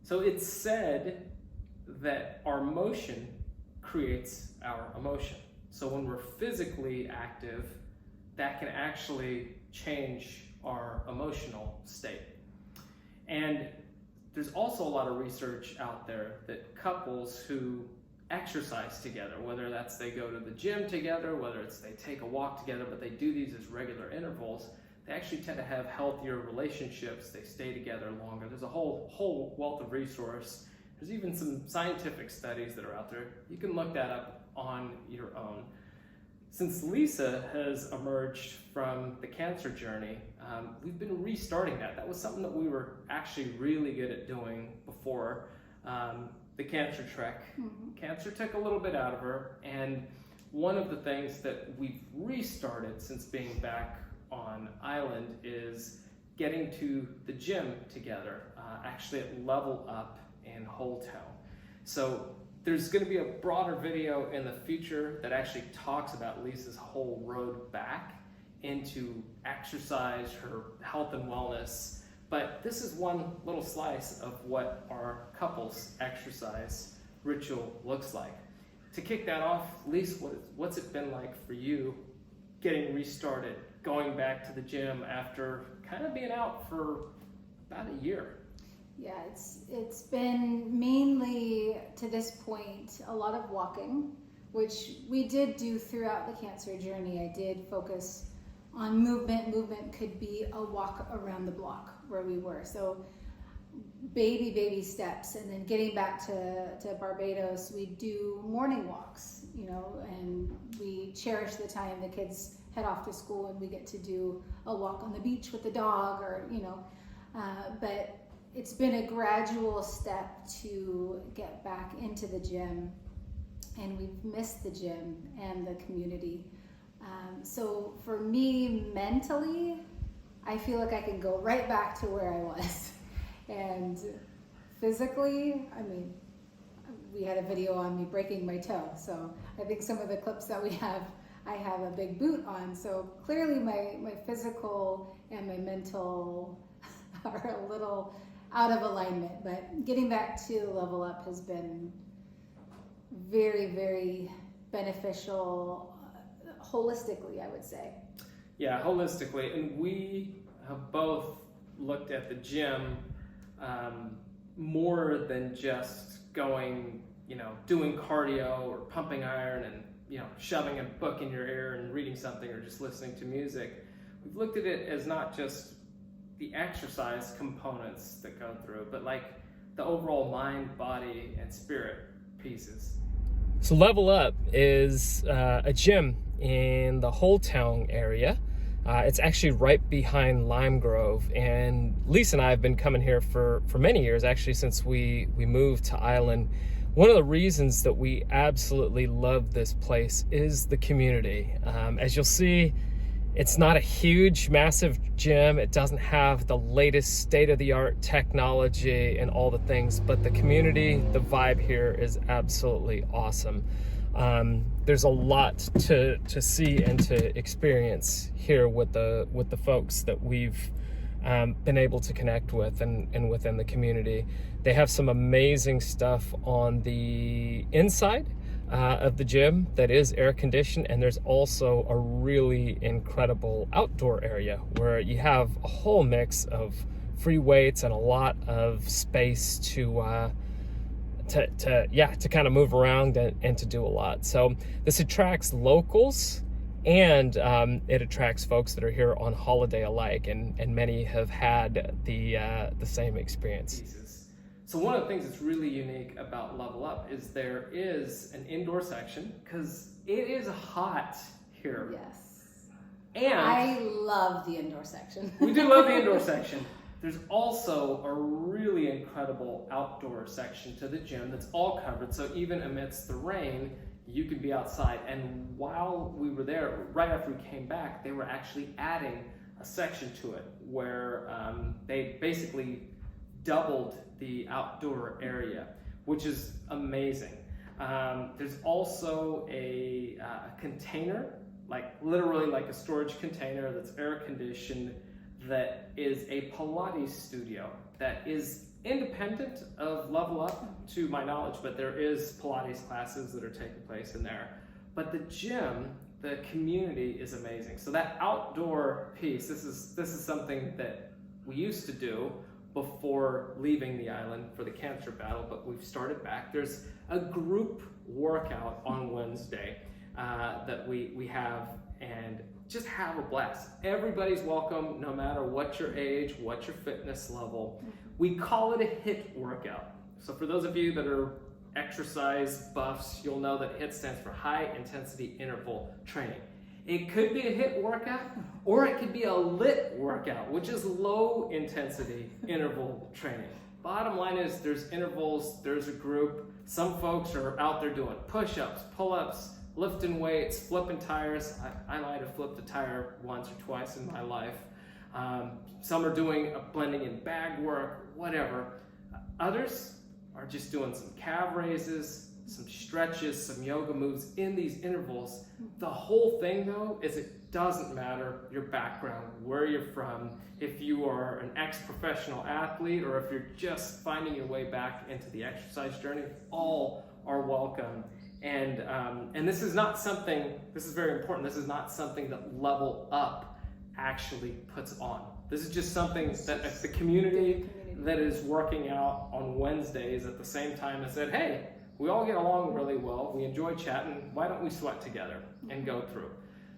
So it's said that our motion creates our emotion. So when we're physically active, that can actually change our emotional state. And there's also a lot of research out there that couples who exercise together, whether that's they go to the gym together, whether it's they take a walk together, but they do these as regular intervals, they actually tend to have healthier relationships. They stay together longer. There's a whole wealth of resource. There's even some scientific studies that are out there. You can look that up on your own. Since Lisa has emerged from the cancer journey, we've been restarting that. That was something that we were actually really good at doing before the cancer trek. Cancer took a little bit out of her, and one of the things that we've restarted since being back on island is getting to the gym together, actually at Level Up in Holetown. So there's going to be a broader video in the future that actually talks about Lisa's whole road back into exercise, her health and wellness. But this is one little slice of what our couples exercise ritual looks like. To kick that off, Lisa, what's it been like for you getting restarted, going back to the gym after kind of being out for about a year? Yeah, it's been mainly, to this point, a lot of walking, which we did do throughout the cancer journey. I did focus on movement. Movement could be a walk around the block where we were. So baby steps. And then getting back to Barbados, we do morning walks, and we cherish the time the kids head off to school and we get to do a walk on the beach with the dog, or, but it's been a gradual step to get back into the gym, and we've missed the gym and the community. So for me, mentally, I feel like I can go right back to where I was. And physically, we had a video on me breaking my toe. So I think some of the clips that we have, I have a big boot on. So clearly my physical and my mental are a little out of alignment, but getting back to Level Up has been very, very beneficial, holistically, I would say. Yeah, holistically. And we have both looked at the gym more than just going, doing cardio or pumping iron and, shoving a book in your ear and reading something or just listening to music. We've looked at it as not just the exercise components that go through, but like the overall mind, body, and spirit pieces. So Level Up is a gym in the Holetown area. It's actually right behind Lime Grove, and Lisa and I have been coming here for many years, actually since we moved to Island. One of the reasons that we absolutely love this place is the community. As you'll see, it's not a huge, massive gym. It doesn't have the latest state-of-the-art technology and all the things, but the community, the vibe here is absolutely awesome. There's a lot to see and to experience here with the folks that we've been able to connect with and within the community. They have some amazing stuff on the inside of the gym that is air conditioned, and there's also a really incredible outdoor area where you have a whole mix of free weights and a lot of space to kind of move around and to do a lot. So this attracts locals, and it attracts folks that are here on holiday alike, and many have had the same experience. So one of the things that's really unique about Level Up is there is an indoor section, because it is hot here. Yes. And I love the indoor section. We do love the indoor section. There's also a really incredible outdoor section to the gym that's all covered, so even amidst the rain, you could be outside. And while we were there, right after we came back, they were actually adding a section to it where they basically doubled the outdoor area, which is amazing. There's also a container, literally like a storage container that's air conditioned, that is a Pilates studio that is independent of Level Up to my knowledge, but there is Pilates classes that are taking place in there. But the gym, the community is amazing. So that outdoor piece, this is something that we used to do before leaving the island for the cancer battle, but we've started back. There's a group workout on Wednesday that we have, and just have a blast. Everybody's welcome, no matter what your age, what your fitness level. We call it a HIIT workout. So for those of you that are exercise buffs, you'll know that HIIT stands for high intensity interval training. It could be a HIIT workout, or it could be a LIT workout, which is low intensity interval training. Bottom line is there's intervals, there's a group. Some folks are out there doing push-ups, pull-ups, lifting weights, flipping tires. I might have flipped a tire once or twice in my life. Some are doing blending in bag work, whatever. Others are just doing some calf raises, some stretches, some yoga moves in these intervals. The whole thing though is it doesn't matter your background, where you're from, if you are an ex-professional athlete or if you're just finding your way back into the exercise journey, all are welcome. And this is not something, this is very important, this is not something that Level Up actually puts on. This is just something that the community that is working out on Wednesdays at the same time has said, hey, we all get along really well, we enjoy chatting, why don't we sweat together and go through?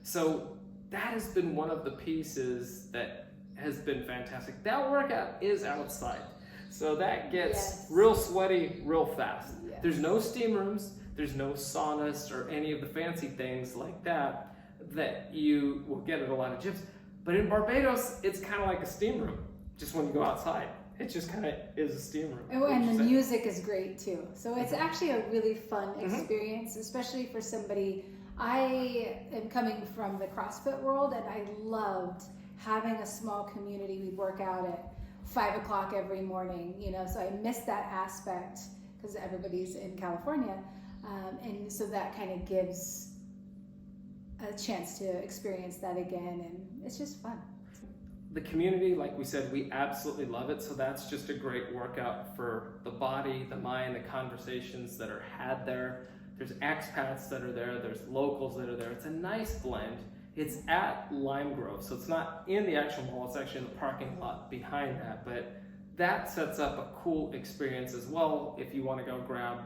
So that has been one of the pieces that has been fantastic. That workout is outside, so that gets real sweaty real fast. There's no steam rooms, there's no saunas or any of the fancy things like that that you will get at a lot of gyms. But in Barbados, it's kind of like a steam room, just when you go outside. It just kind of is a steam room. Oh, and the music is great too. So it's actually a really fun experience, especially for somebody. I am coming from the CrossFit world, and I loved having a small community. We work out at 5 o'clock every morning, so I miss that aspect because everybody's in California. And so that kind of gives a chance to experience that again, and it's just fun. The community, like we said, we absolutely love it. So that's just a great workout for the body, the mind, the conversations that are had there. There's expats that are there. There's locals that are there. It's a nice blend. It's at Lime Grove, so it's not in the actual mall. It's actually in the parking lot behind that. But that sets up a cool experience as well if you want to go grab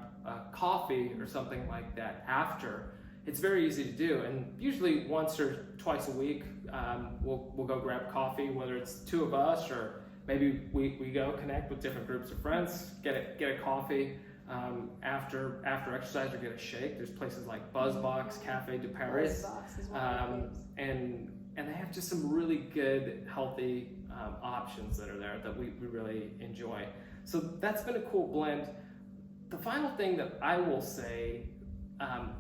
coffee or something like that after. It's very easy to do, and usually once or twice a week we'll go grab coffee, whether it's two of us or maybe we go connect with different groups of friends, get a coffee after exercise, or get a shake. There's places like Buzzbox, Cafe de Paris, and they have just some really good healthy options that are there that we really enjoy. So that's been a cool blend. The final thing that I will say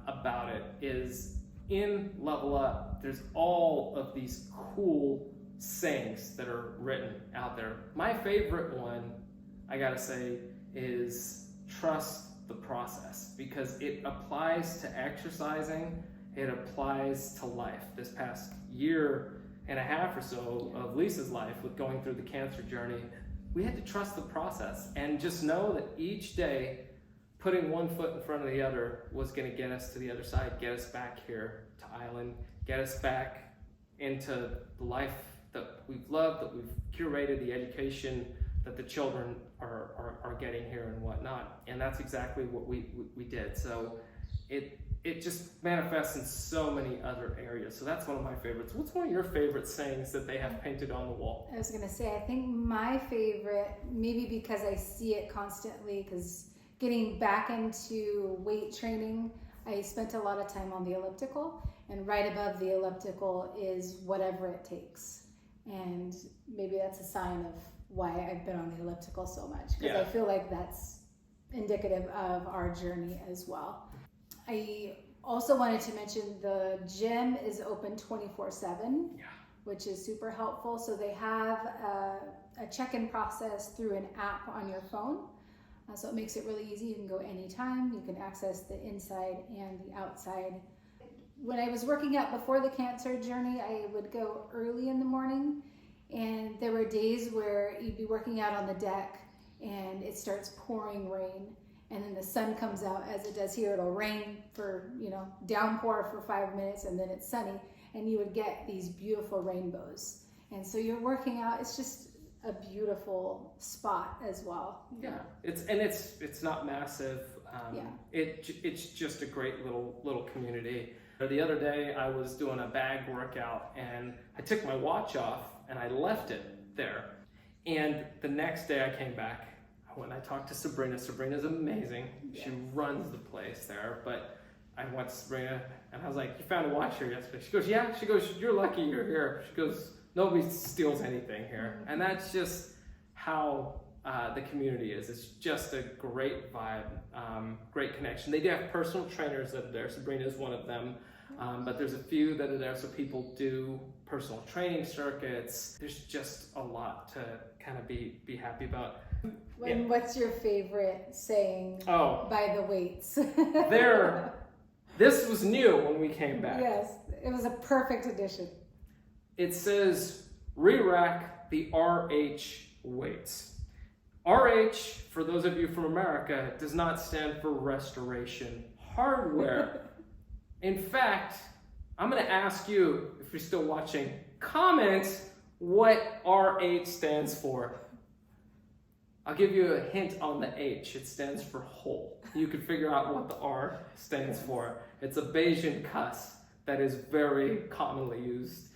about it is in Level Up, there's all of these cool sayings that are written out there. My favorite one, I gotta say, is trust the process, because it applies to exercising, it applies to life. This past year and a half or so of Lisa's life with going through the cancer journey, we had to trust the process and just know that each day putting one foot in front of the other was going to get us to the other side, get us back here to Island, get us back into the life that we've loved, that we've curated, the education that the children are getting here and whatnot. And that's exactly what we did. So it just manifests in so many other areas. So that's one of my favorites. What's one of your favorite sayings that they have painted on the wall? I was going to say, I think my favorite, maybe because I see it constantly, because getting back into weight training, I spent a lot of time on the elliptical, and right above the elliptical is whatever it takes. And maybe that's a sign of why I've been on the elliptical so much, because I feel like that's indicative of our journey as well. I also wanted to mention the gym is open 24/7, which is super helpful. So they have a check-in process through an app on your phone. So it makes it really easy. You can go anytime. You can access the inside and the outside. When I was working out before the cancer journey, I would go early in the morning, and there were days where you'd be working out on the deck and it starts pouring rain. And then the sun comes out, as it does here. It'll rain for, downpour for 5 minutes, and then it's sunny, and you would get these beautiful rainbows. And so you're working out. It's just a beautiful spot as well. Yeah, it's not massive. It's just a great little community. The other day I was doing a bag workout, and I took my watch off and I left it there. And the next day I came back. When I talked to Sabrina, Sabrina's amazing. Yeah. She runs the place there. But I went to Sabrina and I was like, "You found a watch here yesterday?" She goes, "Yeah." She goes, "You're lucky you're here." She goes, "Nobody steals anything here." And that's just how the community is. It's just a great vibe, great connection. They do have personal trainers that are there. Sabrina is one of them. But there's a few that are there, so people do personal training circuits. There's just a lot to kind of be happy about. And what's your favorite saying by the weights? This was new when we came back. Yes, it was a perfect addition. It says, re-rack the RH weights. RH, for those of you from America, does not stand for restoration hardware. In fact, I'm going to ask you, if you're still watching, comment what RH stands for. I'll give you a hint on the H. It stands for whole. You can figure out what the R stands for. It's a Bayesian cuss that is very commonly used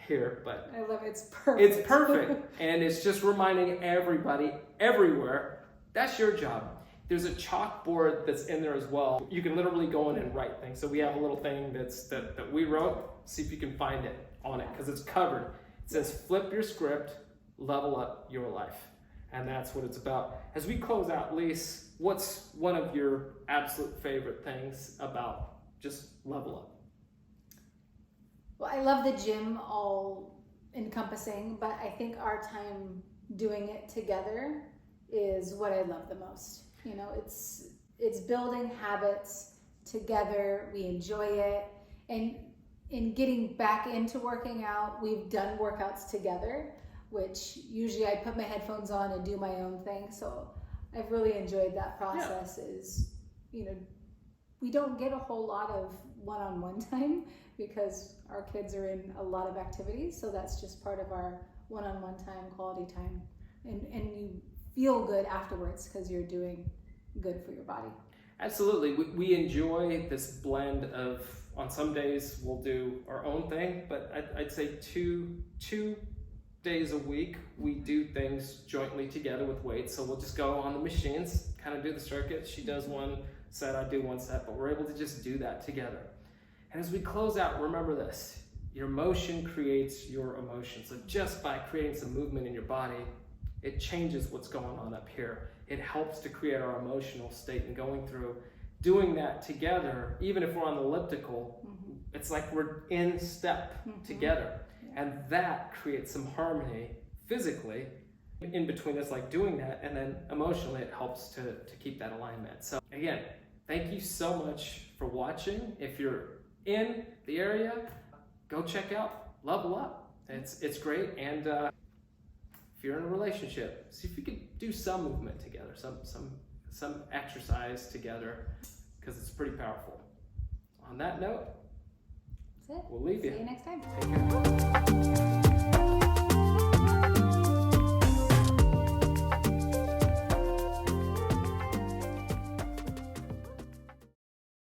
here. But I love it. It's perfect. It's perfect. And it's just reminding everybody, everywhere, that's your job. There's a chalkboard that's in there as well. You can literally go in and write things. So we have a little thing that we wrote. See if you can find it on it, because it's covered. It says, flip your script, level up your life. And that's what it's about. As we close out, Lise, what's one of your absolute favorite things about just level up? Well, I love the gym all encompassing, but I think our time doing it together is what I love the most. It's building habits together. We enjoy it. And in getting back into working out, we've done workouts together, which usually I put my headphones on and do my own thing. So I've really enjoyed that process. We don't get a whole lot of one-on-one time because our kids are in a lot of activities. So that's just part of our one-on-one time, quality time. And you feel good afterwards because you're doing good for your body. Absolutely. We enjoy this blend of, on some days we'll do our own thing, but I'd say two days a week we do things jointly together with weights. So we'll just go on the machines, kind of do the circuit. She does one set, I do one set, but we're able to just do that together. And as we close out, remember this: your motion creates your emotion. So just by creating some movement in your body, it changes what's going on up here. It helps to create our emotional state, and going through doing that together, even if we're on the elliptical, it's like we're in step together. And that creates some harmony physically in between us, like doing that, and then emotionally it helps to keep that alignment. So again, thank you so much for watching. If you're in the area, go check out Level Up. It's great. And if you're in a relationship, see if you can do some movement together, some exercise together, because it's pretty powerful. On that note, that's it. We'll leave you. See you next time. Take care.